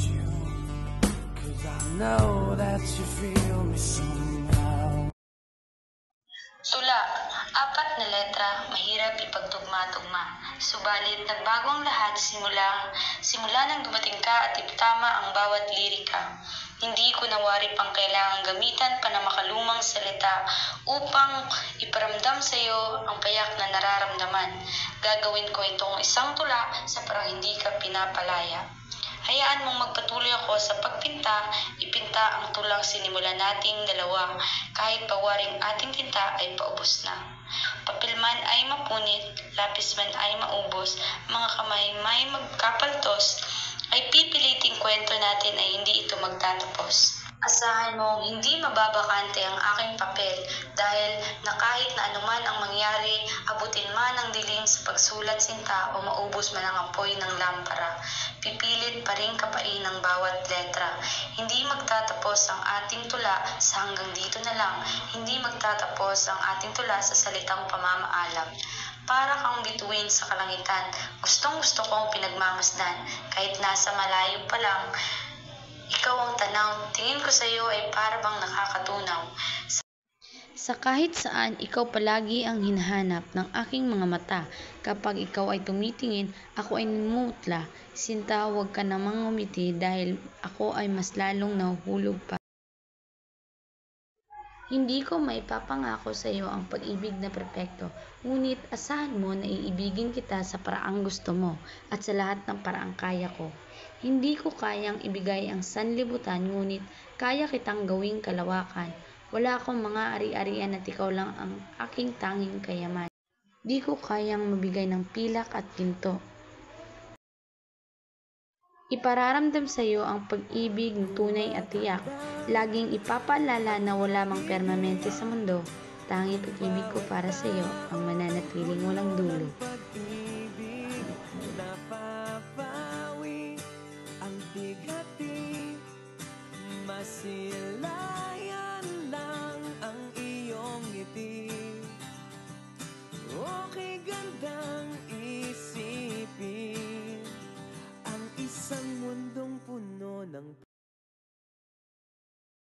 you, 'cause I know that you feel me somehow. Tula, 4 na letra, mahirap ipagtugma-tugma. Subalit nagbago ang lahat simula nang dumating ka at iptama ang bawat lirika. Hindi ko nawari pang kailangang gamitan pa na makalumang salita upang iparamdam sa iyo ang payak na nararamdaman. Gagawin ko itong isang tula sa parang hindi ka pinapalaya. Hayaan mong magpatuloy ako sa pagpinta, ipinta ang tulang sinimulan nating dalawa, kahit pawaring ating tinta ay paubos na. Papel man ay mapunit, lapis man ay maubos, mga kamay may magkapaltos, ay pipiliting kwento natin ay hindi ito magtatapos. Asahan mong hindi mababakante ang aking papel dahil na kahit na anuman ang mangyari, abutin man ang dilim sa pagsulat sinta o maubos man ang apoy ng lampara. Pipilit pa rin kapain ang bawat letra. Hindi magtatapos ang ating tula sa hanggang dito na lang. Hindi magtatapos ang ating tula sa salitang pamamaalam. Para kang bituin sa kalangitan, gustong-gusto kong pinagmamasdan. Kahit nasa malayo pa lang, ikaw ang tanaw, tingin ko sa iyo ay para bang nakakatunaw. Sa kahit saan, ikaw palagi ang hinahanap ng aking mga mata. Kapag ikaw ay tumitingin, ako ay namumutla. Sinta, huwag ka namang ngumiti dahil ako ay mas lalong nahuhulog pa. Hindi ko maipapangako sa iyo ang pag-ibig na perpekto, ngunit asahan mo na iibigin kita sa paraang gusto mo at sa lahat ng paraang kaya ko. Hindi ko kayang ibigay ang sanlibutan, ngunit kaya kitang gawing kalawakan. Wala akong mga ari-arian at ikaw lang ang aking tanging kayaman. Di ko kayang mabigay ng pilak at ginto. Ipararamdam sa iyo ang pag-ibig ng tunay at tiyak. Laging ipapaalala na wala mang permanente sa mundo. Tanging pag-ibig ko para sa iyo ang mananatiling walang dulo.